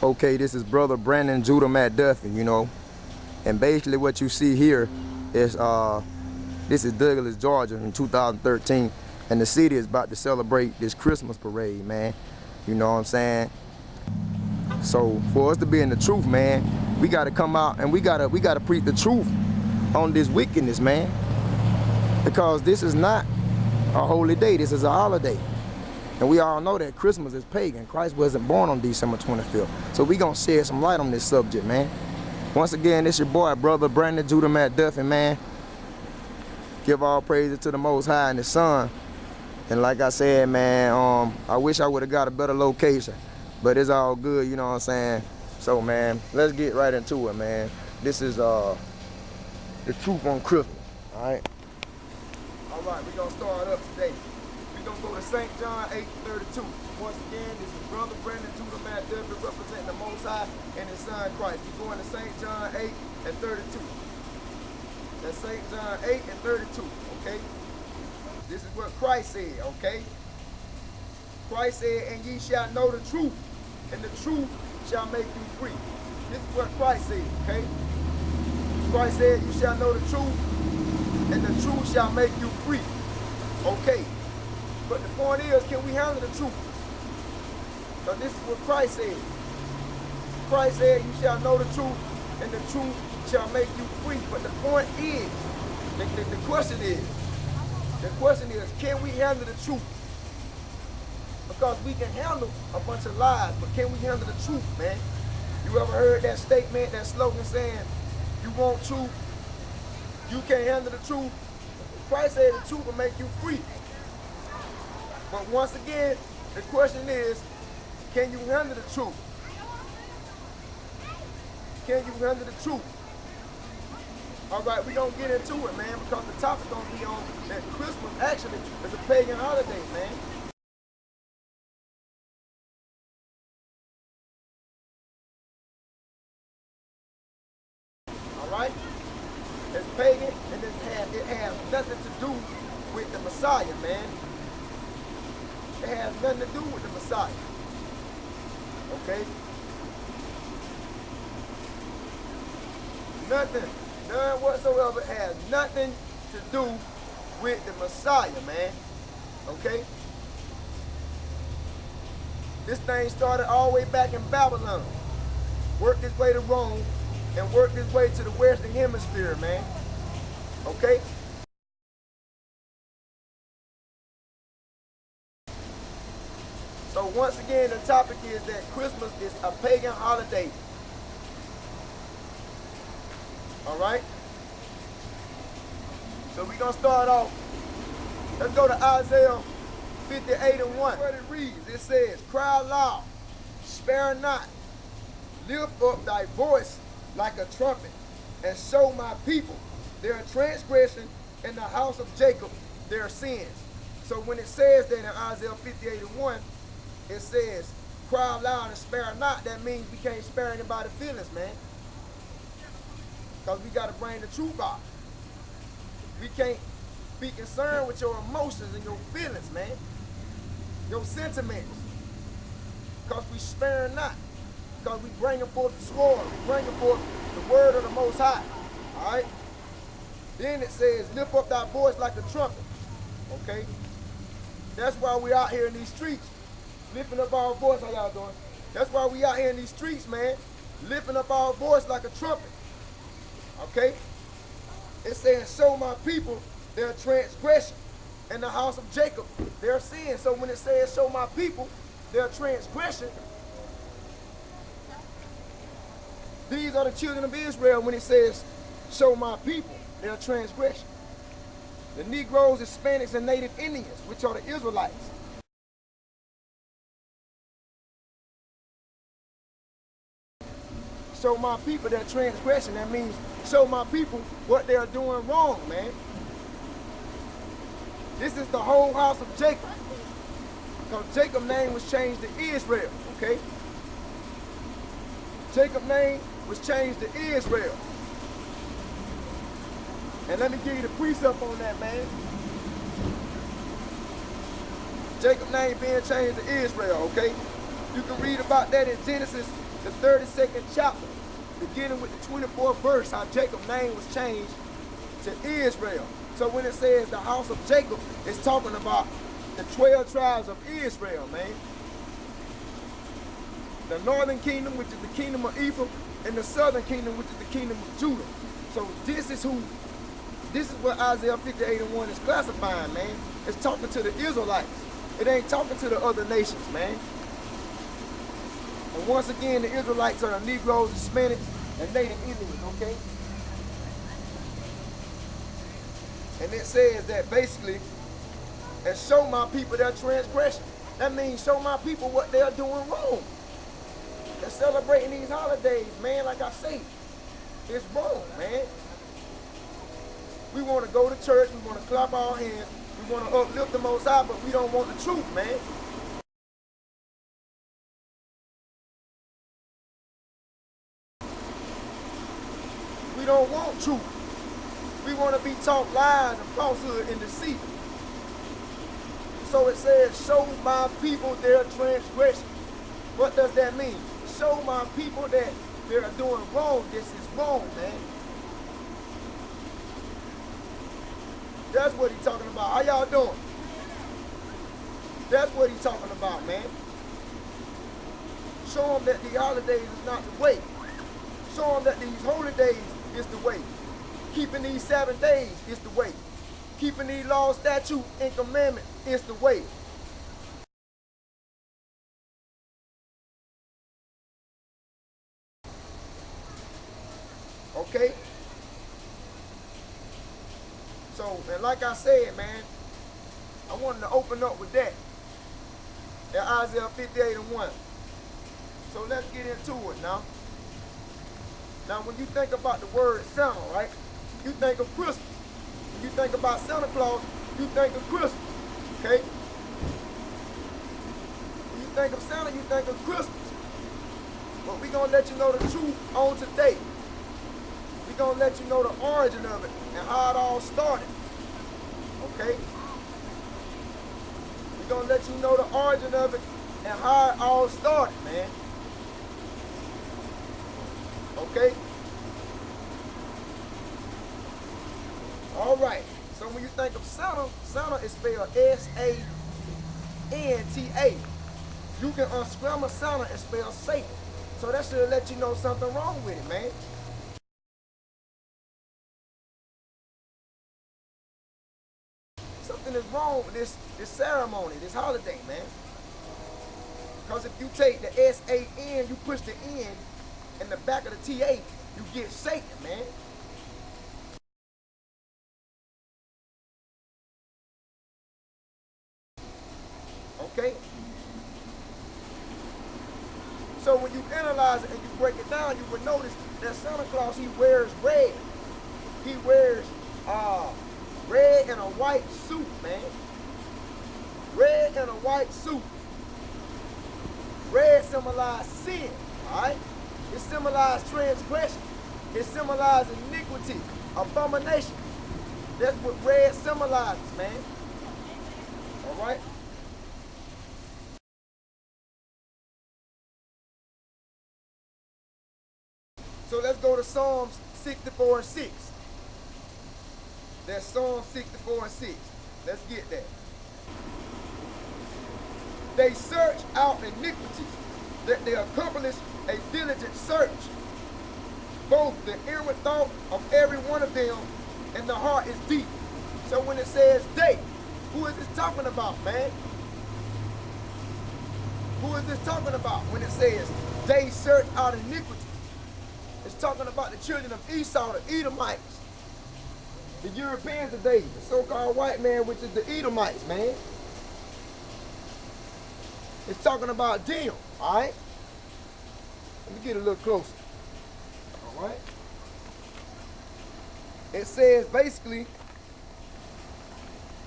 Okay, this is Brother Brandon Judah McDuffie, you know. And basically what you see here is, this is Douglas, Georgia in 2013. And the city is about to celebrate this Christmas parade, man. You know what I'm saying? So for us to be in the truth, man, we gotta come out and we gotta preach the truth on this wickedness, man. Because this is not a holy day, this is a holiday. And we all know that Christmas is pagan. Christ wasn't born on December 25th. So we gonna shed some light on this subject, man. Once again, this your boy, Brother Brandon Judah McDuffie, man. Give all praises to the Most High and His Son. And like I said, man, I wish I would have got a better location. But it's all good, you know what I'm saying? So, man, let's get right into it, man. This is the truth on Christmas, all right? All right, we're gonna start up today. We're gonna go to St. John 8:32. Once again, this is Brother Brandon Judah McDuffie representing the Most High and His Son Christ. We're going to St. John 8:32. That's St. John 8:32, okay? This is what Christ said, okay? Christ said, and ye shall know the truth, and the truth shall make you free. This is what Christ said, okay? Christ said, you shall know the truth, and the truth shall make you free. Okay. But the point is, can we handle the truth? So this is what Christ said. Christ said, you shall know the truth, and the truth shall make you free. But the point is, the question is, can we handle the truth? Because we can handle a bunch of lies, but can we handle the truth, man? You ever heard that statement, that slogan saying, you want truth, you can't handle the truth? Christ said the truth will make you free. But once again, the question is, can you handle the truth? Can you handle the truth? All right, we're going to get into it, man, because the topic's going to be on that Christmas actually is a pagan holiday, man. All right? It's pagan, and it has nothing to do with the Messiah, man. It has nothing to do with the Messiah. Okay? Nothing. None whatsoever has nothing to do with the Messiah, man. Okay? This thing started all the way back in Babylon. Worked its way to Rome and worked its way to the Western Hemisphere, man. Okay? So once again, the topic is that Christmas is a pagan holiday. All right? So we're going to start off. Let's go to Isaiah 58:1. What it reads, it says, cry loud, spare not, lift up thy voice like a trumpet, and show my people their transgression in the house of Jacob their sins. So when it says that in Isaiah 58:1, it says, cry loud and spare not, that means we can't spare anybody's feelings, man. Because we got to bring the truth out. We can't be concerned with your emotions and your feelings, man. Your sentiments. Because we spare not. Because we bringing forth the sword. We bringing forth the word of the Most High. All right? Then it says, lift up thy voice like a trumpet. Okay? That's why we out here in these streets. Lifting up our voice. How y'all doing? That's why we out here in these streets, man. Lifting up our voice like a trumpet. Okay? It says, show my people their transgression in the house of Jacob their sin. So when it says, show my people their transgression, these are the children of Israel when it says, show my people their transgression. The Negroes, Hispanics, and Native Indians, which are the Israelites. Show my people their transgression. That means show my people what they are doing wrong, man. This is the whole house of Jacob. Because Jacob's name was changed to Israel, okay? Jacob's name was changed to Israel. And let me give you the precept on that, man. Jacob's name being changed to Israel, okay? You can read about that in Genesis the 32nd chapter, beginning with the 24th verse, how Jacob's name was changed to Israel. So when it says the house of Jacob, it's talking about the 12 tribes of Israel, man. The northern kingdom, which is the kingdom of Ephraim, and the southern kingdom, which is the kingdom of Judah. So this is what Isaiah 58:1 is classifying, man. It's talking to the Israelites. It ain't talking to the other nations, man. And once again, the Israelites are the Negroes, Hispanics, and Native Indians, okay? And it says that basically, and show my people their transgression. That means show my people what they're doing wrong. They're celebrating these holidays, man, like I say. It's wrong, man. We want to go to church, we want to clap our hands, we want to uplift the Most High, but we don't want the truth, man. We don't want truth. We want to be taught lies and falsehood and deceit. So it says, show my people their transgression. What does that mean? Show my people that they're doing wrong. This is wrong, man. That's what he's talking about. How y'all doing? That's what he's talking about, man. Show them that the holidays is not the way. Show them that these holy days is the way. Keeping these Sabbath days is the way. Keeping these laws, statutes, and commandments is the way. Okay? So, and like I said, man, I wanted to open up with that. At Isaiah 58:1. So let's get into it now. Now, when you think about the word Santa, right? You think of Christmas. When you think about Santa Claus, you think of Christmas. Okay? When you think of Santa, you think of Christmas. But we're going to let you know the truth on today. We're going to let you know the origin of it and how it all started. Okay? We're going to let you know the origin of it and how it all started, man. Okay? All right. So when you think of Santa, Santa is spelled S-A-N-T-A. You can unscramble Santa and spell Satan. So that should let you know something wrong with it, man. Something is wrong with this ceremony, this holiday, man. Because if you take the S-A-N, you push the N in the back of the T-A, you get Satan, man. Okay? So when you analyze it and you break it down, you would notice that Santa Claus, he wears red. He wears red and a white suit, man. Red and a white suit. Red symbolizes sin, all right? It symbolizes transgression. It symbolizes iniquity, abomination. That's what red symbolizes, man. All right? So let's go to Psalms 64:6. That's Psalm 64:6. Let's get that. They search out iniquities, that they accomplish a diligent search. Both the inward thought of every one of them and the heart is deep. So when it says they, who is this talking about, man? Who is this talking about when it says they search out iniquities? It's talking about the children of Esau, the Edomites. The Europeans today, the so-called white man, which is the Edomites, man. It's talking about them, all right? Let me get a little closer, all right? It says basically,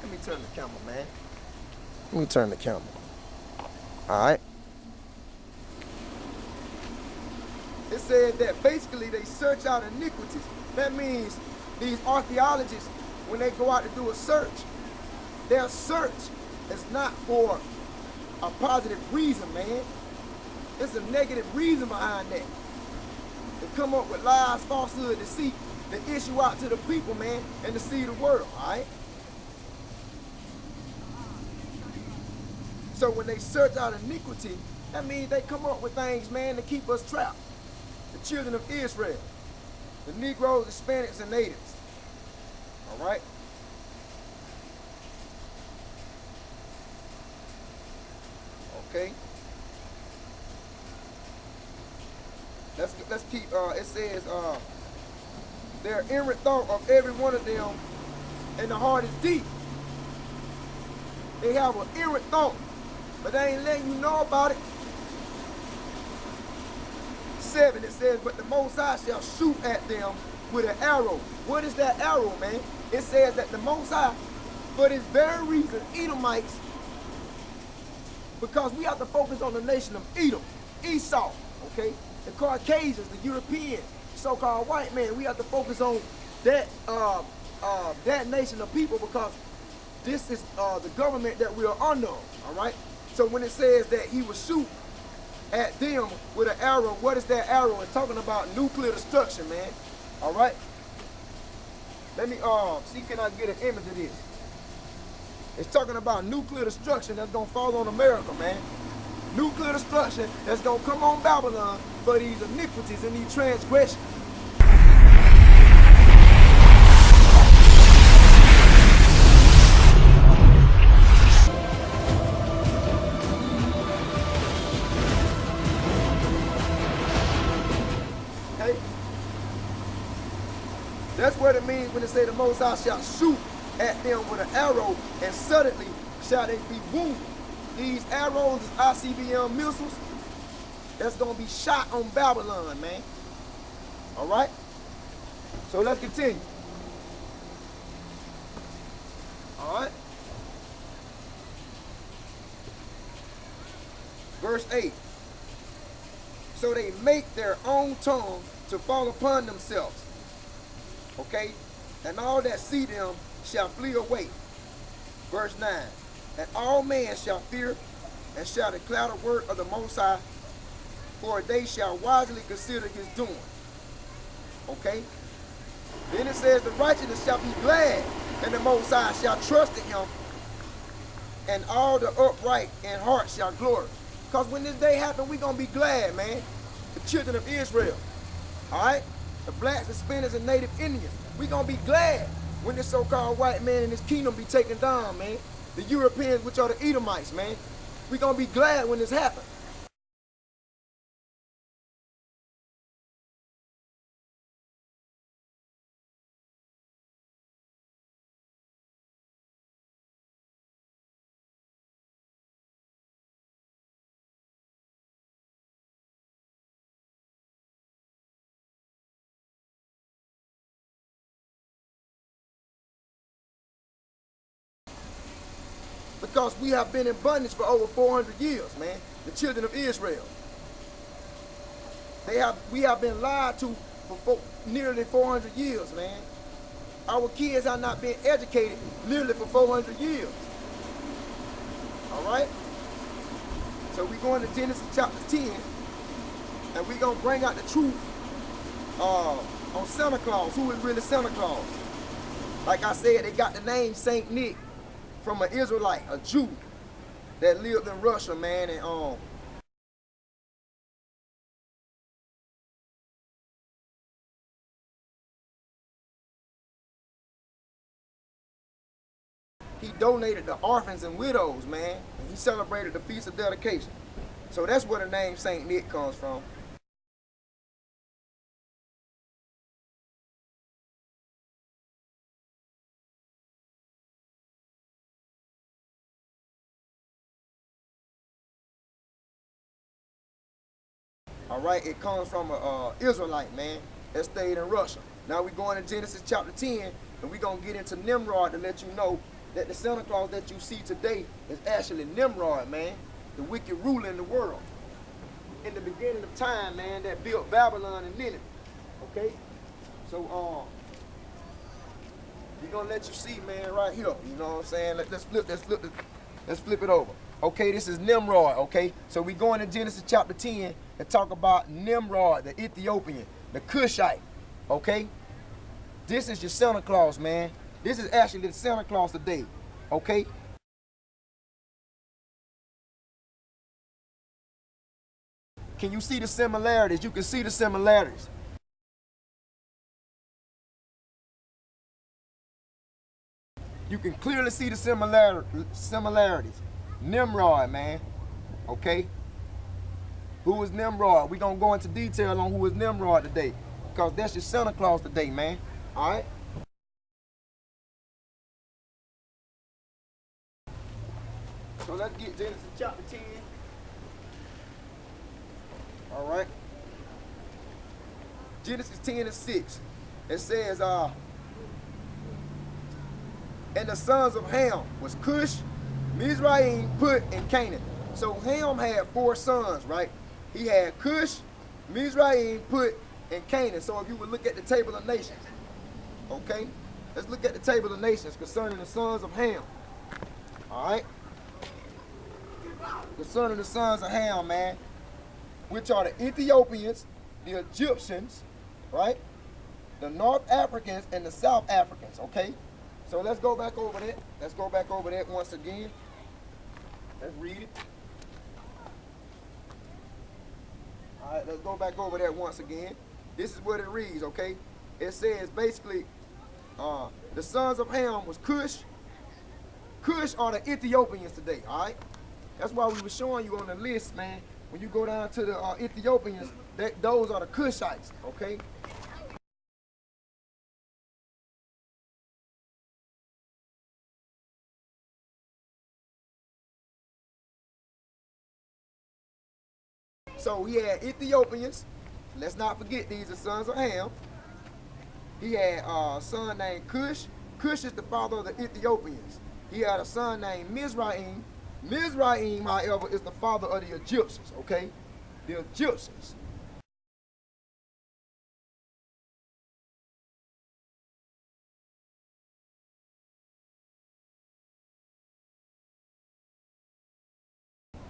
let me turn the camera, man. Let me turn the camera, all right? It said that basically they search out iniquities. That means these archaeologists, when they go out to do a search, their search is not for a positive reason, man. It's a negative reason behind that. They come up with lies, falsehood, deceit, to issue out to the people, man, and to see the world, all right? So when they search out iniquity, that means they come up with things, man, to keep us trapped. The children of Israel, the Negroes, Hispanics, and natives, all right? Okay. Let's keep, it says, their inward thought of every one of them, and the heart is deep. They have an inward thought, but they ain't letting you know about it. 7, it says, but the Most High shall shoot at them with an arrow. What is that arrow, man? It says that the Most High, for this very reason, Edomites, because we have to focus on the nation of Edom, Esau, okay? The Caucasians, the Europeans, so-called white man, we have to focus on that that nation of people, because this is the government that we are under, all right? So when it says that he will shoot at them with an arrow, what is that arrow? It's talking about nuclear destruction, man, all right? Let me see, can I get an image of this? It's talking about nuclear destruction that's gonna fall on America, man. Nuclear destruction that's gonna come on Babylon for these iniquities and these transgressions. Okay? That's what it means when it say the Most High shall shoot at them with an arrow, and suddenly shall they be wounded. These arrows is ICBM missiles that's gonna be shot on Babylon, man. All right? So let's continue. All right? Verse 8. So they make their own tongue to fall upon themselves. Okay? And all that see them shall flee away. Verse 9. And all men shall fear and shall declare the word of the Most High, for they shall wisely consider his doing. Okay? Then it says the righteous shall be glad, and the Most High shall trust in him, and all the upright in heart shall glory. Because when this day happens, we're going to be glad, man. The children of Israel. All right? The blacks, the Hispanics, and native Indians. We're going to be glad when this so-called white man in his kingdom be taken down, man. The Europeans, which are the Edomites, man. We're going to be glad when this happens. Because we have been in bondage for over 400 years, man. The children of Israel. We have been lied to for nearly 400 years, man. Our kids have not been educated nearly for 400 years. All right? So we're going to Genesis chapter 10, and we're going to bring out the truth on Santa Claus. Who is really Santa Claus? Like I said, they got the name Saint Nick from an Israelite, a Jew that lived in Russia, man, and he donated to orphans and widows, man. And he celebrated the Feast of Dedication. So that's where the name Saint Nick comes from. All right, it comes from an Israelite, man, that stayed in Russia. Now we're going to Genesis chapter 10, and we're going to get into Nimrod to let you know that the Santa Claus that you see today is actually Nimrod, man, the wicked ruler in the world. In the beginning of time, man, that built Babylon and Nineveh. Okay? So, we're going to let you see, man, right here. You know what I'm saying? Let's flip it over. Okay, this is Nimrod, okay? So we go into Genesis chapter 10 and talk about Nimrod, the Ethiopian, the Cushite, okay? This is your Santa Claus, man. This is actually the Santa Claus today, okay? Can you see the similarities? You can see the similarities. You can clearly see the similarities. Nimrod, man, okay? Who was Nimrod? We're going to go into detail on who was Nimrod today, because that's your Santa Claus today, man, all right? So let's get Genesis chapter 10. All right. Genesis 10 and 6. It says, and the sons of Ham was Cush, Mizraim, Put, and Canaan. So Ham had 4 sons, right? He had Cush, Mizraim, Put, and Canaan. So if you would look at the table of nations, okay? Let's look at the table of nations concerning the sons of Ham. All right? Concerning the sons of Ham, man, which are the Ethiopians, the Egyptians, right? The North Africans and the South Africans, okay? So let's go back over that. Let's go back over that once again. Let's read it. All right, let's go back over that once again. This is what it reads, okay? It says basically, the sons of Ham was Cush. Cush are the Ethiopians today, all right? That's why we were showing you on the list, man. When you go down to the Ethiopians, those are the Cushites, okay? So he had Ethiopians. Let's not forget these are sons of Ham. He had a son named Cush. Cush is the father of the Ethiopians. He had a son named Mizraim. Mizraim, however, is the father of the Egyptians, okay? The Egyptians.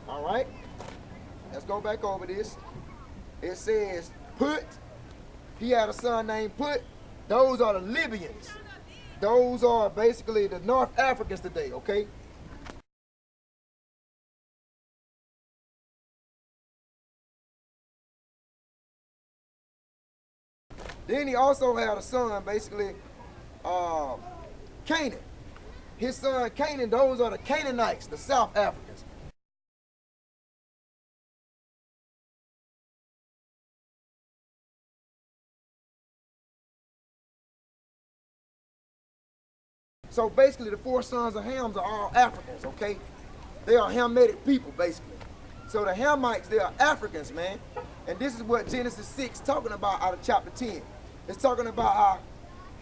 All right? Let's go back over this. It says Put. He had a son named Put. Those are the Libyans. Those are basically the North Africans today, okay? Then he also had a son, basically, Canaan. His son Canaan, those are the Canaanites, the South Africans. So basically the 4 sons of Ham are all Africans, okay? They are Hamitic people, basically. So the Hamites, they are Africans, man. And this is what Genesis 6 talking about out of chapter 10. It's talking about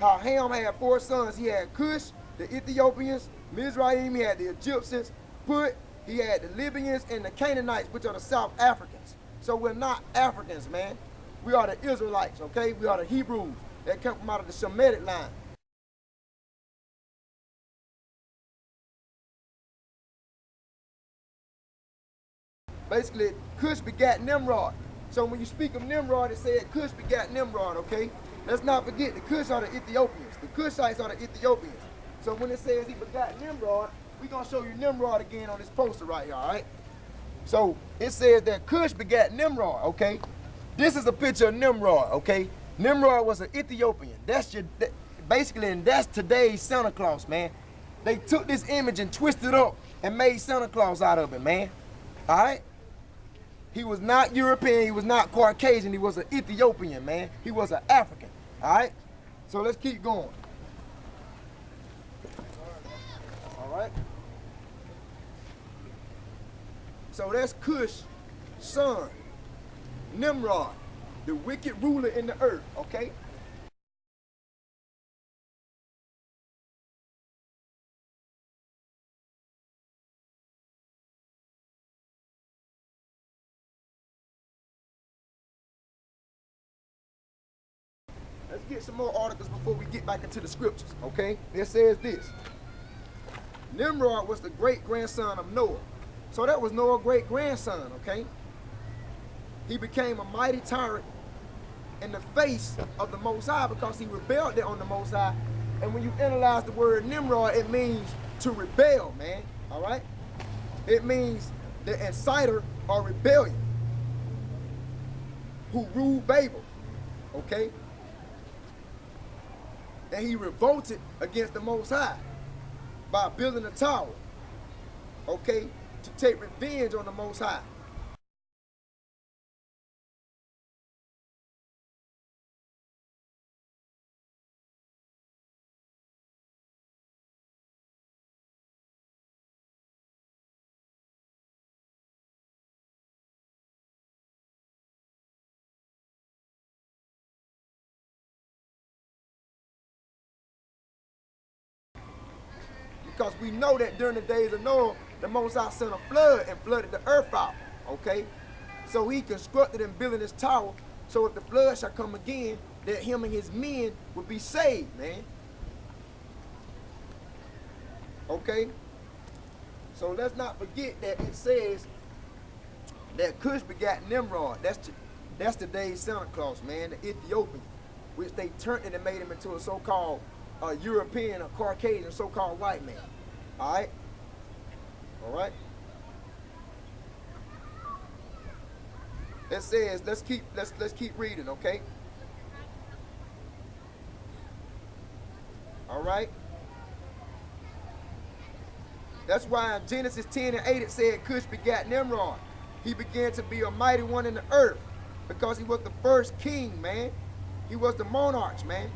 how Ham had 4 sons. He had Cush, the Ethiopians, Mizraim, he had the Egyptians, Put, he had the Libyans, and the Canaanites, which are the South Africans. So we're not Africans, man. We are the Israelites, okay? We are the Hebrews that come from out of the Semitic line. Basically, Cush begat Nimrod. So when you speak of Nimrod, it said Cush begat Nimrod, okay? Let's not forget, the Cush are the Ethiopians. The Cushites are the Ethiopians. So when it says he begat Nimrod, we're going to show you Nimrod again on this poster right here, all right? So it says that Cush begat Nimrod, okay? This is a picture of Nimrod, okay? Nimrod was an Ethiopian. Basically, and that's today's Santa Claus, man. They took this image and twisted it up and made Santa Claus out of it, man. All right? He was not European, he was not Caucasian, he was an Ethiopian, man. He was an African, all right? So let's keep going. All right? So that's Cush's son, Nimrod, the wicked ruler in the earth, okay? Let's get some more articles before we get back into the scriptures, okay? It says this. Nimrod was the great-grandson of Noah. So that was Noah's great-grandson, okay? He became a mighty tyrant in the face of the Most High because he rebelled on the Most High. And when you analyze the word Nimrod, it means to rebel, man, all right? It means the inciter or rebellion who ruled Babel, okay? And he revolted against the Most High by building a tower, okay, to take revenge on the Most High. Because we know that during the days of Noah, the Most High sent a flood and flooded the earth out, okay? So he constructed and built this tower, so if the flood shall come again, that him and his men would be saved, man. Okay? So let's not forget that it says that Cush begat Nimrod. That's today's Santa Claus, man, the Ethiopian, which they turned it and made him into a so-called European or Caucasian so-called white man. All right? All right? It says, let's keep reading, okay? All right? That's why in Genesis 10 and 8 it said Cush begat Nimrod. He began to be a mighty one in the earth because he was the first king, man. He was the monarch, man.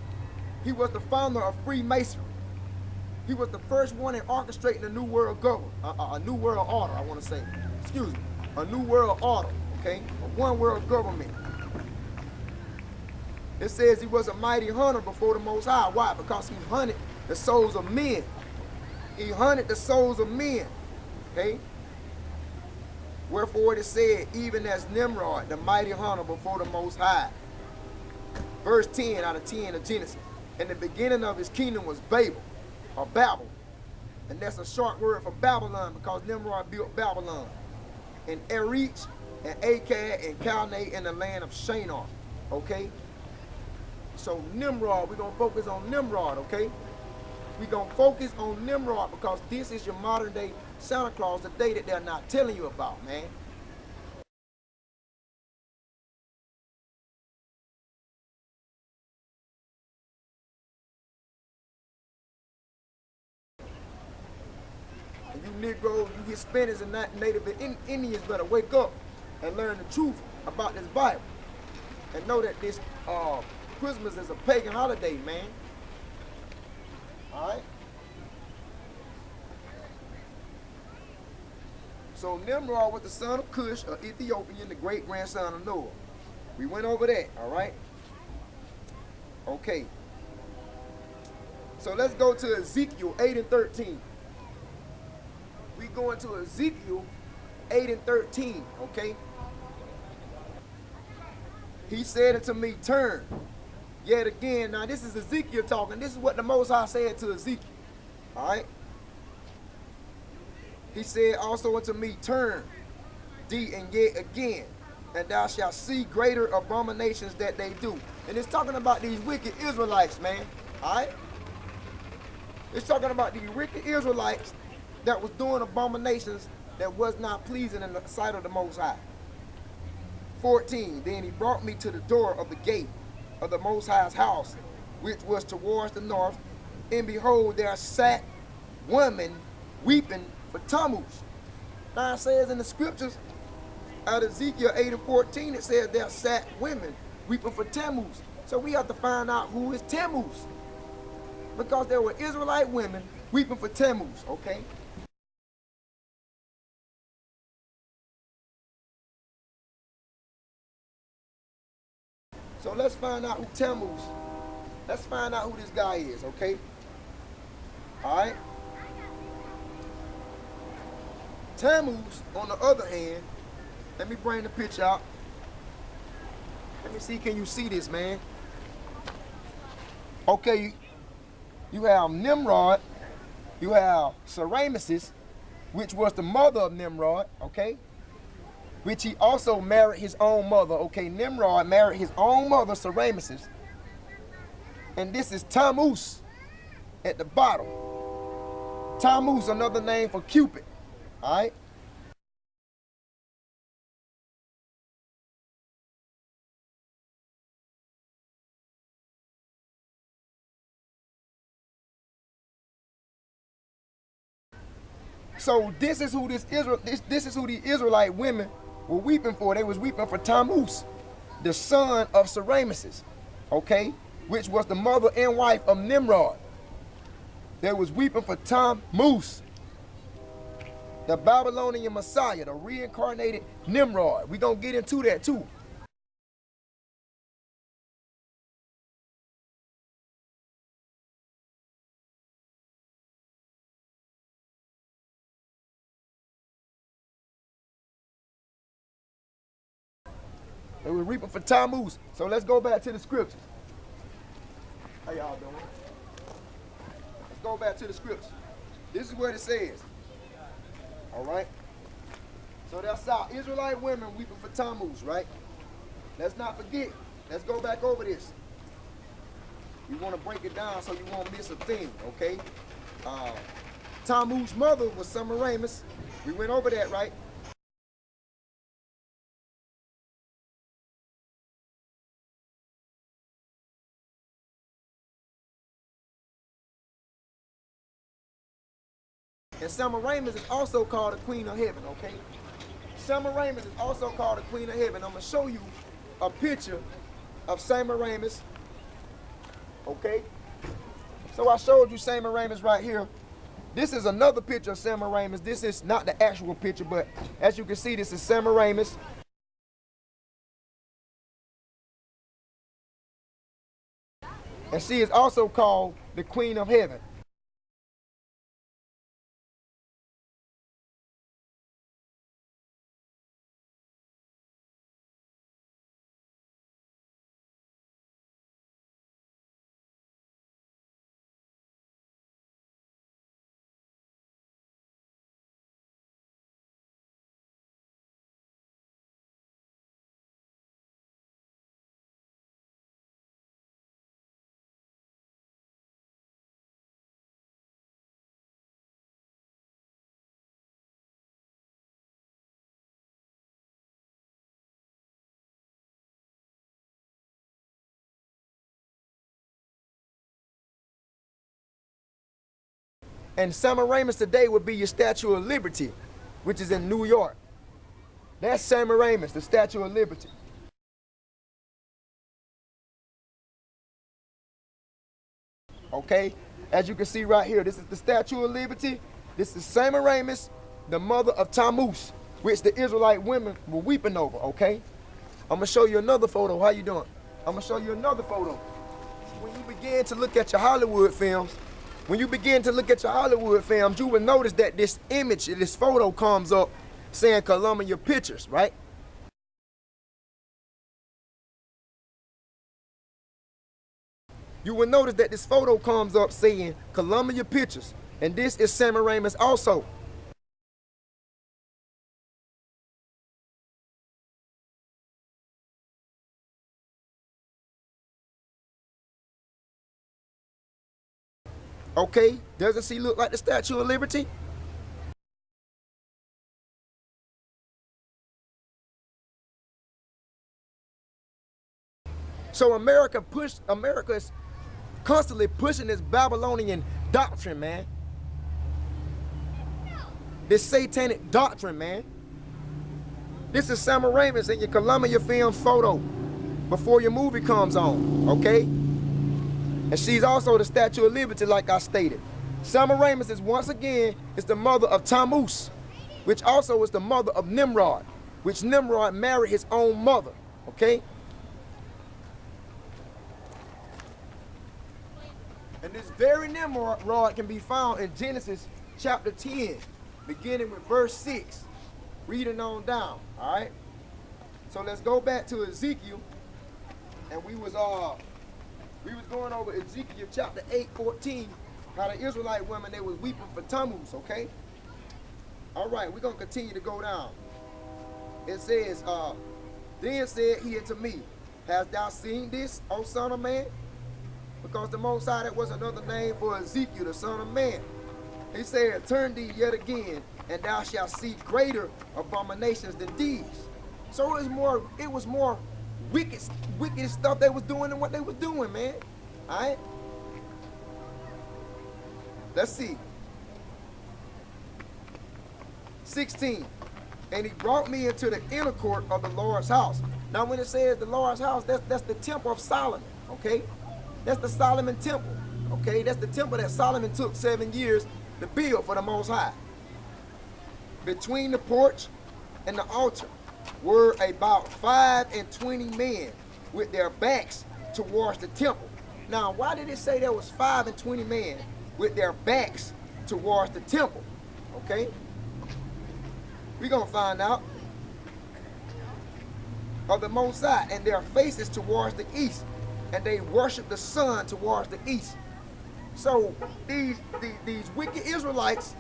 He was the founder of Freemasonry. He was the first one in orchestrating a new world government, a new world order, I want to say. Excuse me, a new world order, okay? A one world government. It says he was a mighty hunter before the Most High. Why? Because he hunted the souls of men. He hunted the souls of men, okay? Wherefore it is said, even as Nimrod, the mighty hunter before the Most High. Verse 10 out of 10 of Genesis. And the beginning of his kingdom was Babel, or Babel. And that's a short word for Babylon because Nimrod built Babylon. And Erech, and Akkad, and Calneh in the land of Shinar. Okay? So Nimrod, we're going to focus on Nimrod, okay? We're going to focus on Nimrod because this is your modern day Santa Claus, the day that they're not telling you about, man. You Negroes, you Hispanics and Native Indians better wake up and learn the truth about this Bible. And know that this Christmas is a pagan holiday, man. All right? So Nimrod was the son of Cush, an Ethiopian, the great-grandson of Noah. We went over that, all right? Okay. So let's go to Ezekiel 8 and 13. We go into Ezekiel 8 and 13, okay? He said unto me, turn. Yet again, now this is Ezekiel talking. This is what the Most High said to Ezekiel, all right? He said also unto me, turn thee and yet again, and thou shalt see greater abominations that they do. And it's talking about these wicked Israelites, man, all right? It's talking about these wicked Israelites that was doing abominations that was not pleasing in the sight of the Most High. 14, then he brought me to the door of the gate of the Most High's house, which was towards the north, and behold, there sat women weeping for Tammuz. Now it says in the scriptures, out of Ezekiel 8 and 14, it says there sat women weeping for Tammuz. So we have to find out who is Tammuz. Because there were Israelite women weeping for Tammuz, okay? So let's find out who Tammuz, let's find out who this guy is, okay? All right? Tammuz, on the other hand, let me bring the picture out. Let me see, can you see this, man? Okay, you have Nimrod, you have Semiramis, which was the mother of Nimrod, okay? Which he also married his own mother, okay? Nimrod married his own mother, Semiramis. And this is Tammuz at the bottom. Tammuz, another name for Cupid, all right? So this is who this is who the Israelite women were weeping for. They was weeping for Tammuz, the son of Semiramis, okay, which was the mother and wife of Nimrod. They was weeping for Tammuz, the Babylonian Messiah, the reincarnated Nimrod. We're gonna get into that too. They were reaping for Tammuz. So let's go back to the scriptures. How y'all doing? Let's go back to the scriptures. This is what it says. All right? So that's our Israelite women weeping for Tammuz, right? Let's not forget. Let's go back over this. We want to break it down so you won't miss a thing, okay? Tammuz's mother was Semiramis. We went over that, right? And Semiramis is also called the Queen of Heaven, okay? Semiramis is also called the Queen of Heaven. I'm going to show you a picture of Semiramis, okay? So I showed you Semiramis right here. This is another picture of Semiramis. This is not the actual picture, but as you can see, this is Semiramis. And she is also called the Queen of Heaven. And Semiramis today would be your Statue of Liberty, which is in New York. That's Semiramis, the Statue of Liberty. Okay, as you can see right here, this is the Statue of Liberty. This is Semiramis, the mother of Tammuz, which the Israelite women were weeping over, okay? I'm gonna show you another photo. How you doing? I'm gonna show you another photo. When you begin to look at your Hollywood films, you will notice that this image, this photo comes up saying Columbia Pictures, right? You will notice that this photo comes up saying Columbia Pictures, and this is Semiramis also. Okay, doesn't she look like the Statue of Liberty? So America is constantly pushing this Babylonian doctrine, man. This satanic doctrine, man. This is Semiramis in your Columbia film photo before your movie comes on, okay? And she's also the Statue of Liberty, like I stated. Semiramis is once again is the mother of Tammuz, which also is the mother of Nimrod, which Nimrod married his own mother, okay? And this very Nimrod can be found in Genesis chapter 10, beginning with verse 6, reading on down, all right? So let's go back to Ezekiel, and we was going over Ezekiel chapter 8:14, how the Israelite women, they was weeping for Tammuz, okay? All right, we're going to continue to go down. It says, then said he unto me, hast thou seen this, O son of man? Because the Most High, that was another name for Ezekiel, the son of man. He said, turn thee yet again, and thou shalt see greater abominations than these. So it was more wicked stuff they was doing than what they was doing, man. All right? Let's see. 16. And he brought me into the inner court of the Lord's house. Now, when it says the Lord's house, that's the temple of Solomon, okay? That's the Solomon temple, okay? That's the temple that Solomon took 7 years to build for the Most High. Between the porch and the altar were about 25 men with their backs towards the temple. Now, why did it say there was 25 men with their backs towards the temple? Okay? We're going to find out. Of the Most High, and their faces towards the east, and they worship the sun towards the east. So these wicked Israelites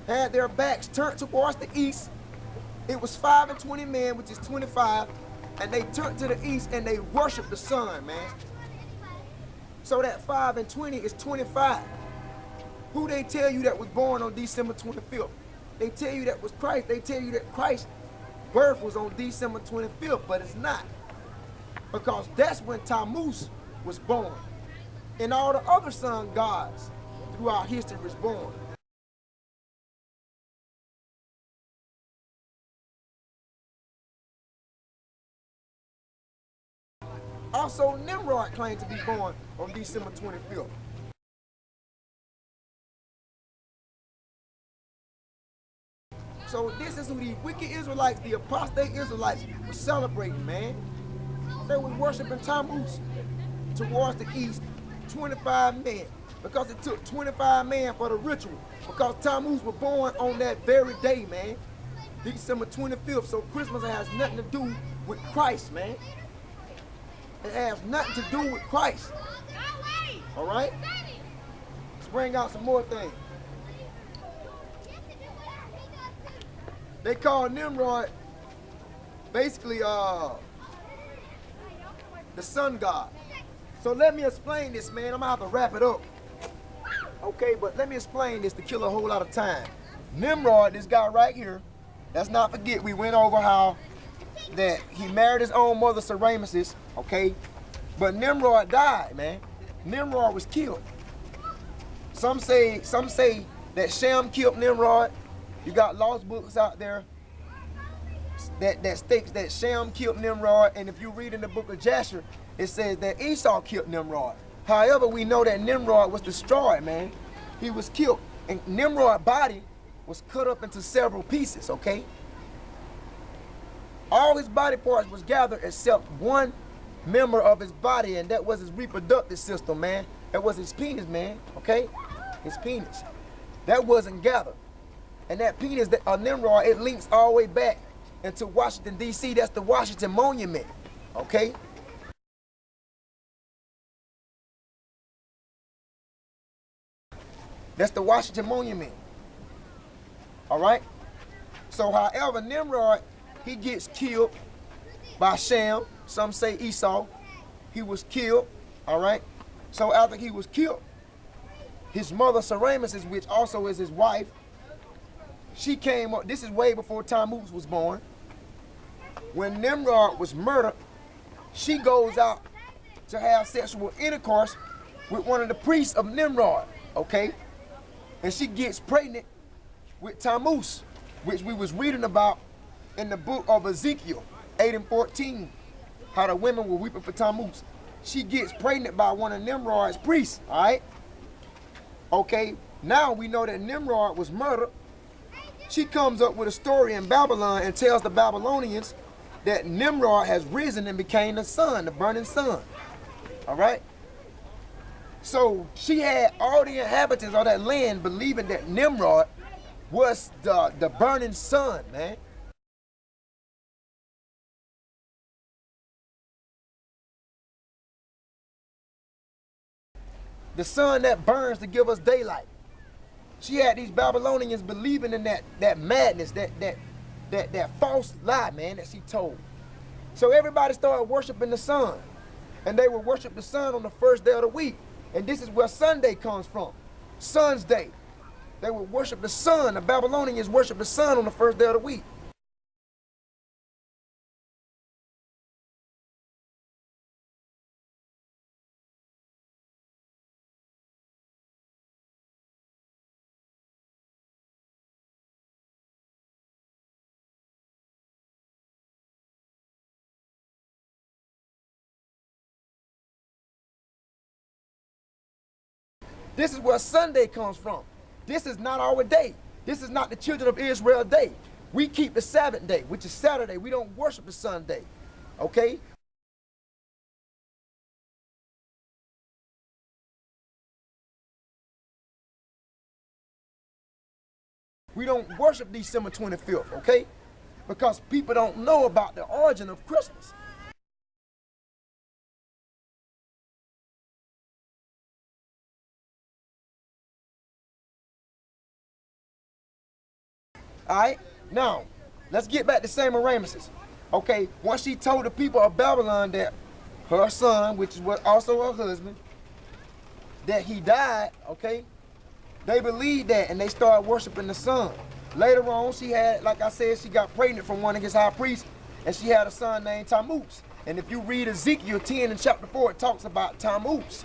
had their backs turned towards the east. It was 25 men, which is 25, and they turned to the east and they worshiped the sun, man. So that 5 and 20 is 25. Who they tell you that was born on December 25th? They tell you that was Christ. They tell you that Christ's birth was on December 25th, but it's not. Because that's when Tammuz was born. And all the other sun gods throughout history was born. Also, Nimrod claimed to be born on December 25th. So this is who these wicked Israelites, the apostate Israelites, were celebrating, man. They were worshiping Tammuz towards the east, 25 men. Because it took 25 men for the ritual. Because Tammuz was born on that very day, man. December 25th. So Christmas has nothing to do with Christ, man. It has nothing to do with Christ. All right? Let's bring out some more things. They call Nimrod basically the sun god. So let me explain this, man. I'm gonna have to wrap it up. Okay, but let me explain this to kill a whole lot of time. Nimrod, this guy right here, let's not forget we went over how that he married his own mother, Semiramis, okay? But Nimrod died, man. Nimrod was killed. Some say that Shem killed Nimrod. You got lost books out there that states that Shem killed Nimrod, and if you read in the book of Jasher, it says that Esau killed Nimrod. However, we know that Nimrod was destroyed, man. He was killed, and Nimrod's body was cut up into several pieces, okay? All his body parts was gathered except one member of his body, and that was his reproductive system, man. That was his penis, man, okay? His penis. That wasn't gathered. And that penis of Nimrod, it links all the way back into Washington, D.C. That's the Washington Monument, okay? That's the Washington Monument, all right? So, however, Nimrod, he gets killed by Shem. Some say Esau. He was killed, all right? So after he was killed, his mother, Semiramis, which also is his wife, she came up. This is way before Tammuz was born. When Nimrod was murdered, she goes out to have sexual intercourse with one of the priests of Nimrod, okay? And she gets pregnant with Tammuz, which we was reading about in the book of Ezekiel 8 and 14, how the women were weeping for Tammuz. She gets pregnant by one of Nimrod's priests, all right? Okay, now we know that Nimrod was murdered. She comes up with a story in Babylon and tells the Babylonians that Nimrod has risen and became the sun, the burning sun. All right? So she had all the inhabitants of that land believing that Nimrod was the burning sun, man. The sun that burns to give us daylight. She had these Babylonians believing in that madness, that false lie, man, that she told. So everybody started worshiping the sun. And they would worship the sun on the first day of the week. And this is where Sunday comes from. Sun's day. They would worship the sun. The Babylonians worship the sun on the first day of the week. This is where Sunday comes from. This is not our day. This is not the children of Israel day. We keep the Sabbath day, which is Saturday. We don't worship the Sunday. Okay? We don't worship December 25th, okay? Because people don't know about the origin of Christmas. All right, now let's get back to Semiramis. Okay, once she told the people of Babylon that her son, which is what also her husband, that he died, okay, they believed that and they started worshiping the sun. Later on, she had, like I said, she got pregnant from one of his high priests, and she had a son named Tammuz. And if you read Ezekiel 10 in chapter 4, it talks about Tammuz.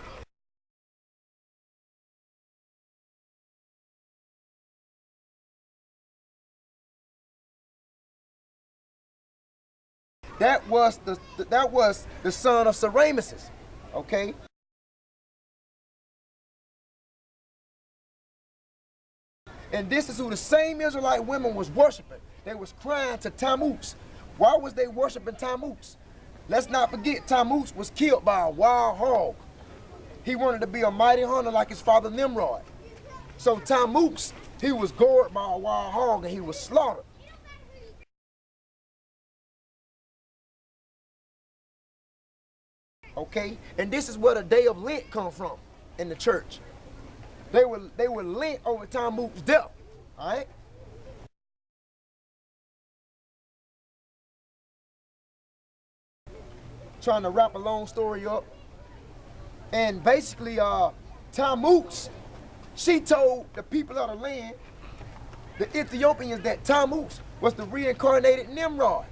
That was the son of Semiramis, okay? And this is who the same Israelite women was worshiping. They was crying to Tammuz. Why was they worshiping Tammuz? Let's not forget Tammuz was killed by a wild hog. He wanted to be a mighty hunter like his father Nimrod. So Tammuz, he was gored by a wild hog and he was slaughtered. Okay, and this is where the day of Lent come from in the church. They were Lent over Tammuz's death. All right. Trying to wrap a long story up, and basically, Tammuz, she told the people of the land, the Ethiopians, that Tammuz was the reincarnated Nimrod.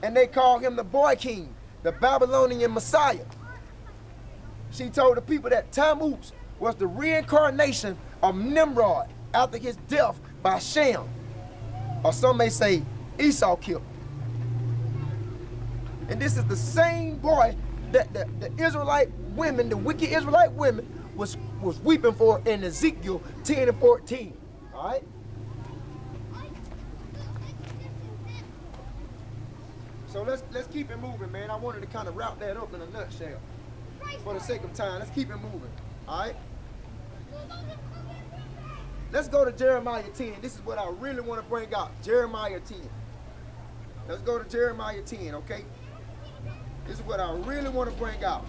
And they called him the boy king, the Babylonian Messiah. She told the people that Tammuz was the reincarnation of Nimrod after his death by Shem, or some may say Esau killed. And this is the same boy that the Israelite women, the wicked Israelite women, was weeping for in Ezekiel 10 and 14. All right? So let's keep it moving, man. I wanted to kind of wrap that up in a nutshell. For the sake of time, let's keep it moving. All right? Let's go to Jeremiah 10. This is what I really want to bring out. Jeremiah 10. Let's go to Jeremiah 10, okay? This is what I really want to bring out.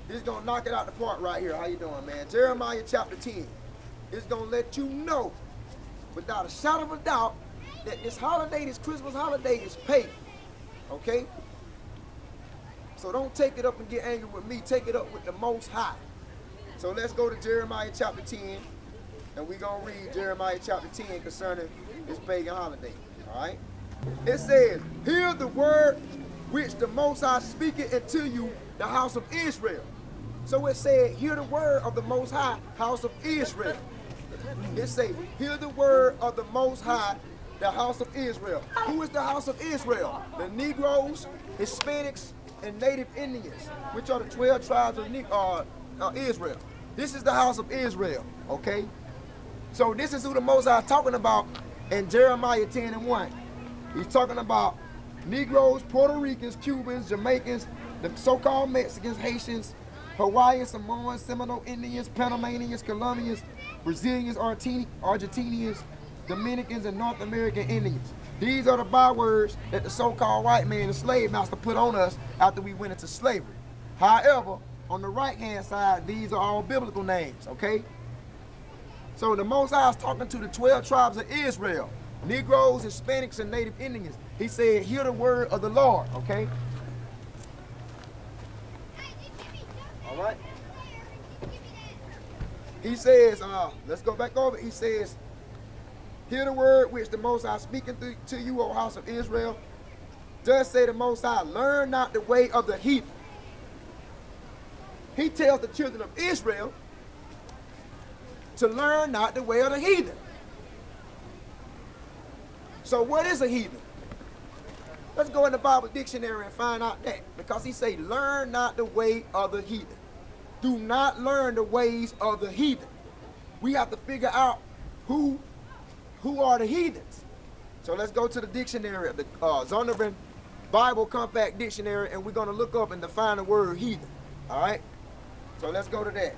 This is going to knock it out the park right here. How you doing, man? Jeremiah chapter 10. It's going to let you know, without a shadow of a doubt, that this holiday, this Christmas holiday, is paid. Okay? So don't take it up and get angry with me. Take it up with the Most High. So let's go to Jeremiah chapter 10. And we're going to read Jeremiah chapter 10 concerning this pagan holiday. All right? It says, hear the word which the Most High speaketh unto you, the house of Israel. So it said, hear the word of the Most High, house of Israel. It says, hear the word of the Most High, the house of Israel. Who is the house of Israel? The Negroes, Hispanics, and Native Indians, which are the 12 tribes of Israel. This is the house of Israel, okay? So this is who the Most High is talking about in Jeremiah 10 and 1. He's talking about Negroes, Puerto Ricans, Cubans, Jamaicans, the so-called Mexicans, Haitians, Hawaiians, Samoans, Seminole Indians, Panamanians, Colombians, Brazilians, Argentinians, Dominicans, and North American Indians. These are the bywords that the so-called white man, the slave master, put on us after we went into slavery. However, on the right-hand side, these are all biblical names, okay? So the Most High is talking to the 12 tribes of Israel, Negroes, Hispanics, and Native Indians. He said, hear the word of the Lord, okay? All right? He says, let's go back over. He says, hear the word which the Most High speaking to you, O house of Israel. Thus say the Most High, learn not the way of the heathen. He tells the children of Israel to learn not the way of the heathen. So what is a heathen? Let's go in the Bible dictionary and find out that. Because he say, learn not the way of the heathen. Do not learn the ways of the heathen. We have to figure out who are the heathens. So let's go to the dictionary, the Zondervan Bible Compact Dictionary, and we're going to look up and define the word heathen. All right? So let's go to that.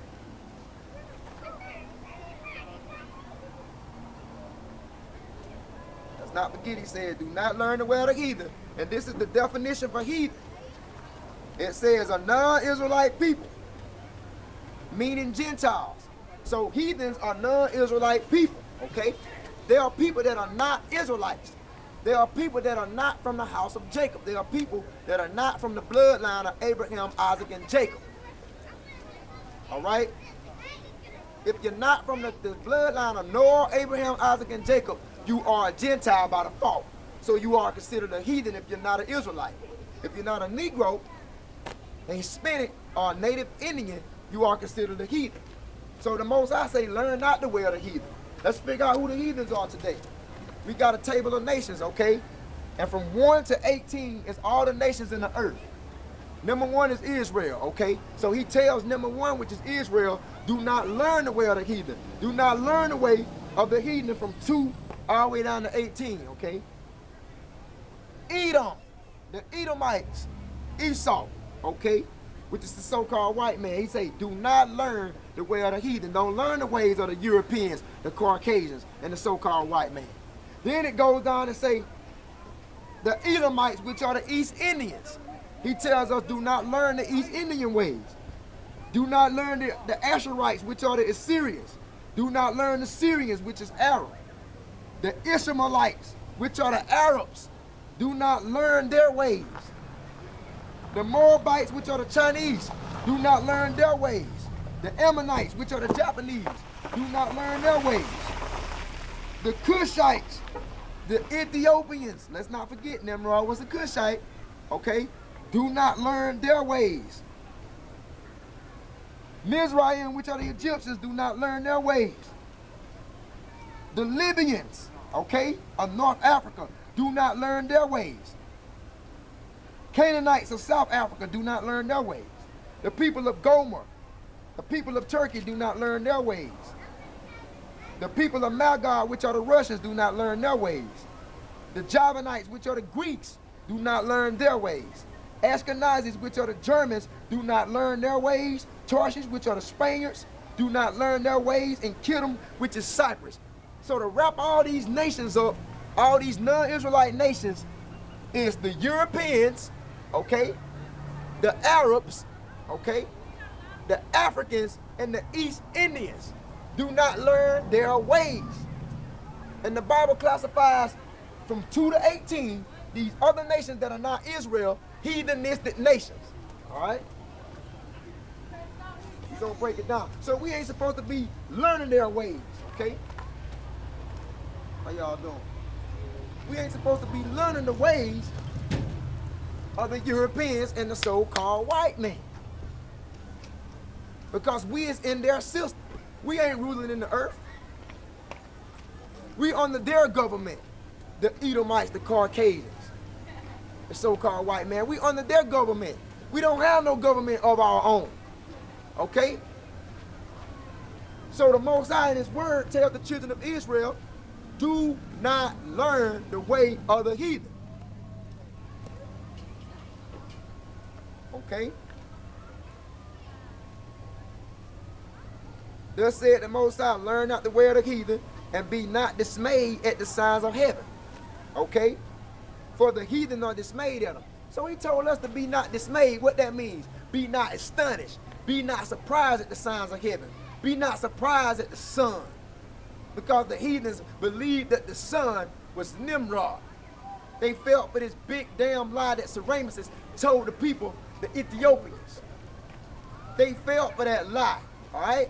Let's not forget, he said, do not learn the way of the heathen. And this is the definition for heathen. It says a non-Israelite people, meaning Gentiles. So heathens are non-Israelite people, okay? They are people that are not Israelites. They are people that are not from the house of Jacob. They are people that are not from the bloodline of Abraham, Isaac, and Jacob. All right? If you're not from the bloodline of Noah, Abraham, Isaac, and Jacob, you are a Gentile by default. So you are considered a heathen if you're not an Israelite. If you're not a Negro, a Hispanic, or a Native Indian, you are considered a heathen. So the Most High say, learn not the way of the heathen. Let's figure out who the heathens are today. We got a table of nations, okay? And from 1 to 18 is all the nations in the earth. Number 1 is Israel, okay? So he tells number 1, which is Israel, do not learn the way of the heathen. Do not learn the way of the heathen from 2 all the way down to 18, okay? Edom, the Edomites, Esau, okay? Which is the so-called white man. He say, do not learn the way of the heathen. Don't learn the ways of the Europeans, the Caucasians, and the so-called white man. Then it goes down and say, the Edomites, which are the East Indians. He tells us, do not learn the East Indian ways. Do not learn the Asherites, which are the Assyrians. Do not learn the Syrians, which is Arab. The Ishmaelites, which are the Arabs. Do not learn their ways. The Moabites, which are the Chinese, do not learn their ways. The Ammonites, which are the Japanese, do not learn their ways. The Cushites, the Ethiopians, let's not forget Nimrod was a Cushite, okay? Do not learn their ways. Mizraim, which are the Egyptians, do not learn their ways. The Libyans, okay, of North Africa, do not learn their ways. Canaanites of South Africa do not learn their ways. The people of Gomer, the people of Turkey do not learn their ways. The people of Magog, which are the Russians, do not learn their ways. The Javanites, which are the Greeks, do not learn their ways. Ashkenazis, which are the Germans, do not learn their ways. Tarshish, which are the Spaniards, do not learn their ways. And Kittim, which is Cyprus. So to wrap all these nations up, all these non-Israelite nations, is the Europeans, okay, the Arabs, okay, the Africans, and the East Indians do not learn their ways. And the Bible classifies from 2 to 18 these other nations that are not Israel, heathenistic nations. All right? We're going to break it down. So we ain't supposed to be learning their ways, okay? How y'all doing? We ain't supposed to be learning the ways of the Europeans and the so-called white man. Because we is in their system. We ain't ruling in the earth. We under their government. The Edomites, the Caucasians, the so-called white man. We under their government. We don't have no government of our own. Okay? So the Most High in his word tells the children of Israel, do not learn the way of the heathen. Okay? Thus said the Most High, learn not the way of the heathen, and be not dismayed at the signs of heaven. Okay? For the heathen are dismayed at them. So he told us to be not dismayed. What that means? Be not astonished. Be not surprised at the signs of heaven. Be not surprised at the sun. Because the heathens believed that the sun was Nimrod. They fell for this big damn lie that Semiramis told the people, the Ethiopians. They fell for that lie, all right?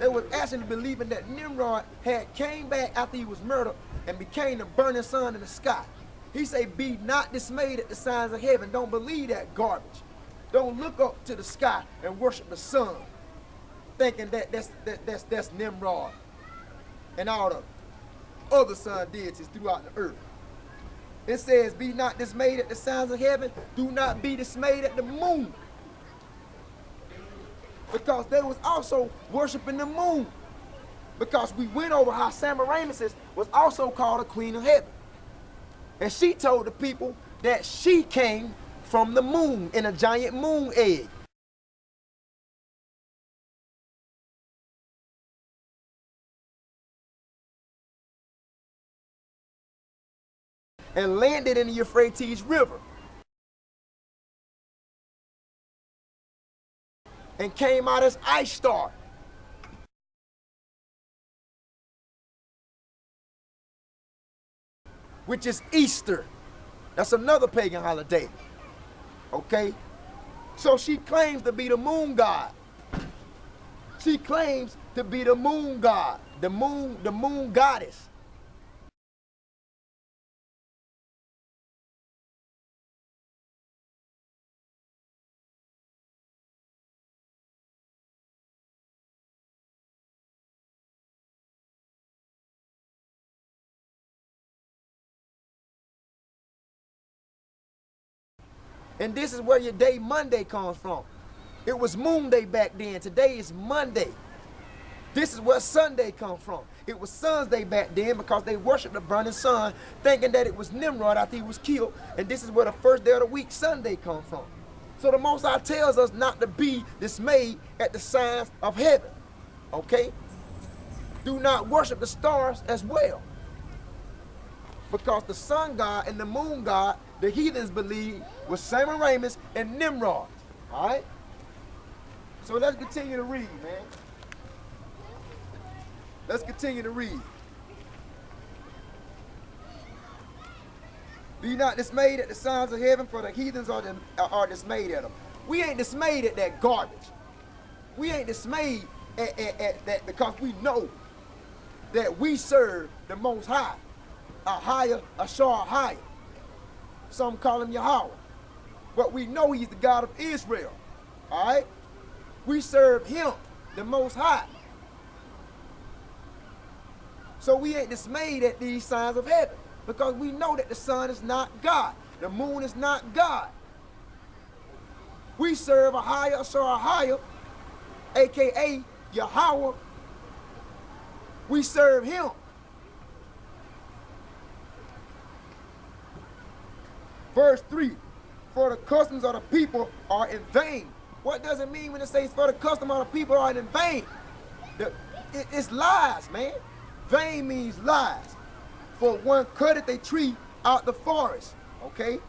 They was actually believing that Nimrod had came back after he was murdered and became the burning sun in the sky. He said, be not dismayed at the signs of heaven. Don't believe that garbage. Don't look up to the sky and worship the sun, thinking that that's Nimrod and all the other sun deities throughout the earth. It says, be not dismayed at the signs of heaven. Do not be dismayed at the moon. Because they was also worshiping the moon. Because we went over how Semiramis was also called a queen of heaven. And she told the people that she came from the moon in a giant moon egg. And landed in the Euphrates River. And came out as ice star. Which is Easter. That's another pagan holiday. Okay? So she claims to be the moon god. She claims to be the moon god, the moon goddess. And this is where your day Monday comes from. It was Moon Day back then. Today is Monday. This is where Sunday comes from. It was Sun's Day back then because they worshiped the burning sun, thinking that it was Nimrod after he was killed. And this is where the first day of the week, Sunday, comes from. So the Most High tells us not to be dismayed at the signs of heaven. Okay? Do not worship the stars as well. Because the sun god and the moon god, the heathens believe, was Semiramis and Nimrod. All right? So let's continue to read, man. Let's continue to read. Be not dismayed at the signs of heaven, for the heathens are dismayed at them. We ain't dismayed at that garbage. We ain't dismayed at that because we know that we serve the Most High. A higher, a shar higher. Some call him Yahweh. But we know he's the God of Israel. All right? We serve him, the Most High. So we ain't dismayed at these signs of heaven because we know that the sun is not God. The moon is not God. We serve a higher, a shar higher, a.k.a. Yahweh. We serve him. Verse 3, for the customs of the people are in vain. What does it mean when it says for the custom of the people are in vain? It's lies, man. Vain means lies. For one cutteth a tree out the forest, okay?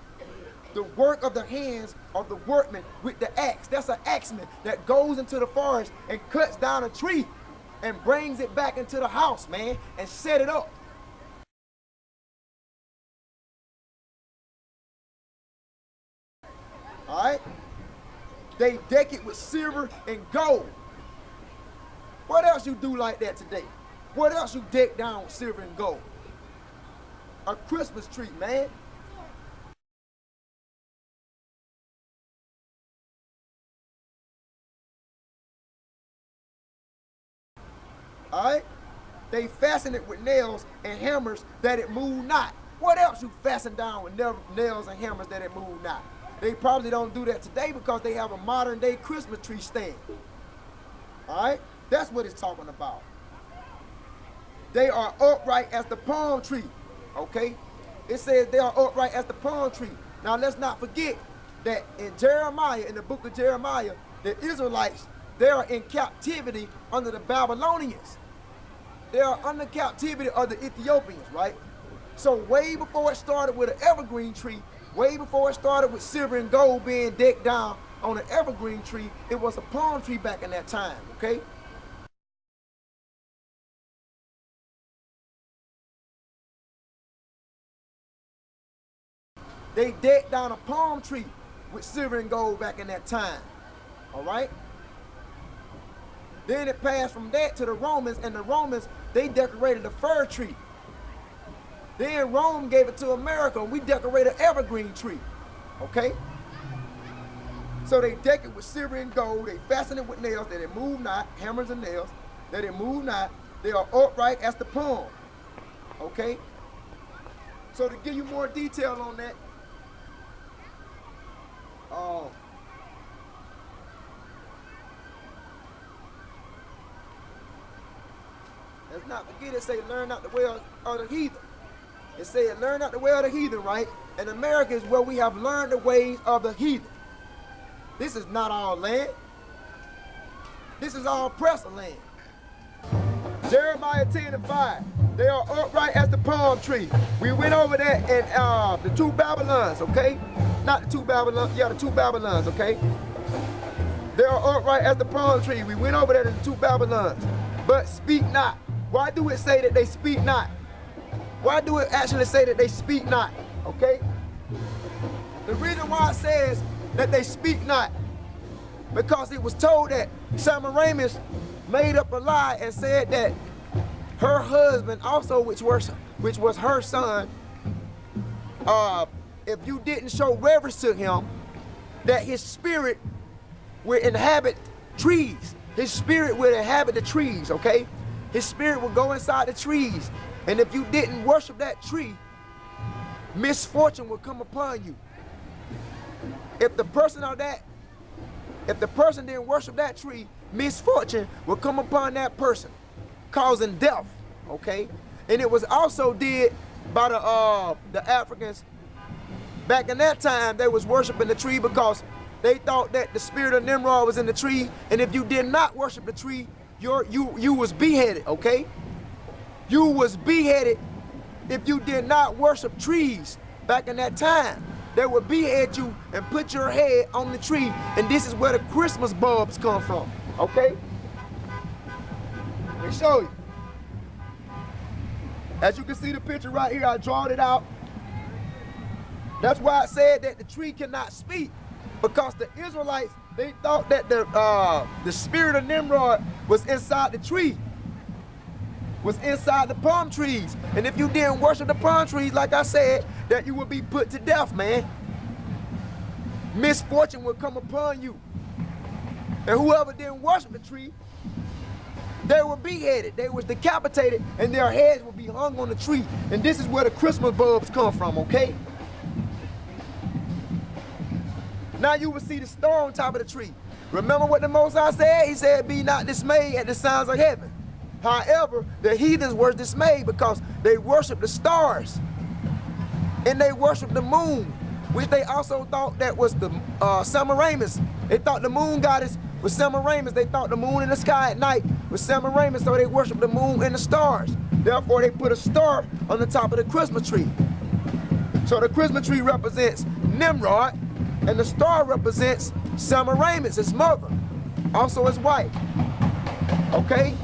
The work of the hands of the workman with the axe. That's an axeman that goes into the forest and cuts down a tree and brings it back into the house, man, and set it up. All right? They deck it with silver and gold. What else you do like that today? What else you deck down with silver and gold? A Christmas tree, man. All right? They fasten it with nails and hammers that it move not. What else you fasten down with nails and hammers that it move not? They probably don't do that today because they have a modern day Christmas tree stand. All right? That's what it's talking about. They are upright as the palm tree. Okay? It says they are upright as the palm tree. Now let's not forget that in Jeremiah, in the book of Jeremiah, the Israelites, they are in captivity under the Babylonians. They are under captivity of the Ethiopians, right? So way before it started with an evergreen tree, way before it started with silver and gold being decked down on an evergreen tree, it was a palm tree back in that time, okay? They decked down a palm tree with silver and gold back in that time, all right? Then it passed from that to the Romans, and the Romans, they decorated a fir tree. Then Rome gave it to America, and we decorated an evergreen tree, okay? So they deck it with silver and gold, they fasten it with nails, that it move not, hammers and nails, that it move not, they are upright as the palm, okay? So to give you more detail on that, let's not forget it say learn not the way of the heathen. It said learn not the way of the heathen, right? And America is where we have learned the ways of the heathen. This is not our land. This is our oppressor land. Jeremiah 10:5. They are upright as the palm tree. We went over that in the two Babylons, okay? Not the two Babylons, yeah, the two Babylons, okay? They are upright as the palm tree. We went over that in the two Babylons. But speak not. Why do it say that they speak not? Why do it actually say that they speak not, okay? The reason why it says that they speak not, because it was told that Semiramis made up a lie and said that her husband also, which was her son, if you didn't show reverence to him, that his spirit would inhabit trees. His spirit would inhabit the trees, okay? His spirit would go inside the trees. And if you didn't worship that tree, misfortune would come upon you. If the person didn't worship that tree, misfortune will come upon that person, causing death, okay? And it was also did by the Africans. Back in that time, they was worshiping the tree because they thought that the spirit of Nimrod was in the tree, and if you did not worship the tree, you was beheaded, okay? You was beheaded if you did not worship trees back in that time. They would behead you and put your head on the tree, and this is where the Christmas bulbs come from, okay? Let me show you. As you can see the picture right here, I drawed it out. That's why I said that the tree cannot speak, because the Israelites, they thought that the spirit of Nimrod was inside the tree, was inside the palm trees. And if you didn't worship the palm trees, like I said, that you would be put to death, man. Misfortune would come upon you. And whoever didn't worship the tree, they were beheaded, they was decapitated, and their heads would be hung on the tree. And this is where the Christmas bulbs come from, okay? Now you will see the star on top of the tree. Remember what the Most High said? He said, be not dismayed at the sounds of heaven. However, the heathens were dismayed because they worshiped the stars. And they worshiped the moon, which they also thought that was the Semiramis. They thought the moon goddess was Semiramis. They thought the moon in the sky at night was Semiramis, so they worshiped the moon and the stars. Therefore, they put a star on the top of the Christmas tree. So the Christmas tree represents Nimrod, and the star represents Semiramis, his mother, also his wife, okay?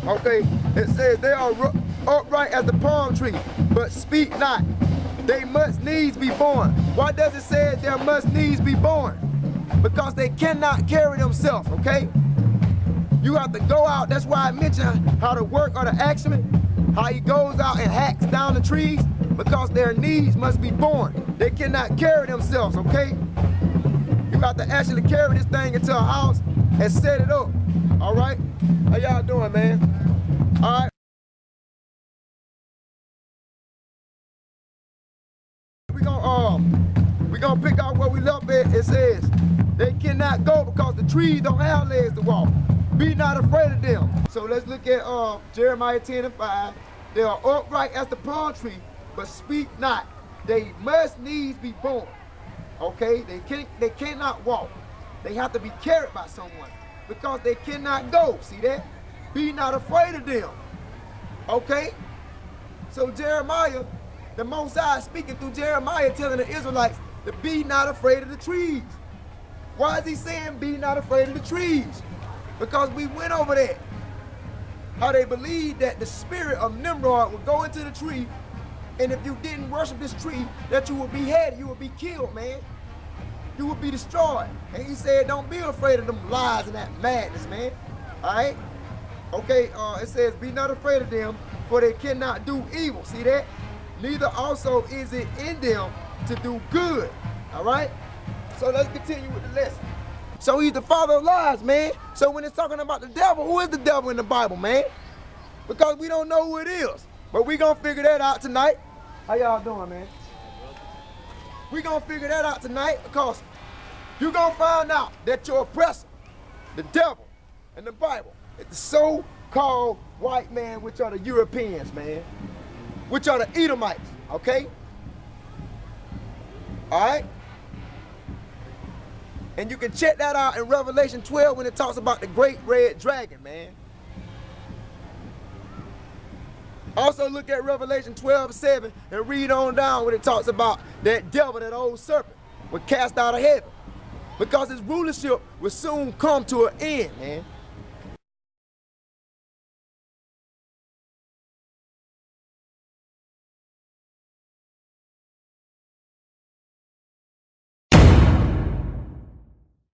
Okay, it says they are upright as the palm tree, but speak not. They must needs be born. Why does it say there must needs be born? Because they cannot carry themselves, okay? You have to go out. That's why I mentioned how to work or the axeman, how he goes out and hacks down the trees, because their needs must be born. They cannot carry themselves, okay? You have to actually carry this thing into a house and set it up, all right? How y'all doing, man? All right. We're gonna pick out where we left at. It says they cannot go because the trees don't have legs to walk. Be not afraid of them. So let's look at Jeremiah 10:5. They are upright as the palm tree, but speak not. They must needs be born. Okay, they cannot walk. They have to be carried by someone because they cannot go. See that? Be not afraid of them. Okay? So Jeremiah, the Most High speaking through Jeremiah, telling the Israelites to be not afraid of the trees. Why is he saying be not afraid of the trees? Because we went over that. How they believed that the spirit of Nimrod would go into the tree, and if you didn't worship this tree, that you would be beheaded, you would be killed, man. You would be destroyed. And he said, don't be afraid of them lies and that madness, man. All right? Okay, it says, be not afraid of them, for they cannot do evil. See that? Neither also is it in them to do good. All right? So let's continue with the lesson. So he's the father of lies, man. So when it's talking about the devil, who is the devil in the Bible, man? Because we don't know who it is. But we gonna figure that out tonight. How y'all doing, man? We gonna figure that out tonight because you gonna find out that your oppressor, the devil, in the Bible, is the so-called white man, which are the Europeans, man. Which are the Edomites, okay? All right? And you can check that out in Revelation 12 when it talks about the great red dragon, man. Also look at Revelation 12:7 and read on down when it talks about that devil, that old serpent, was cast out of heaven. Because his rulership will soon come to an end, man.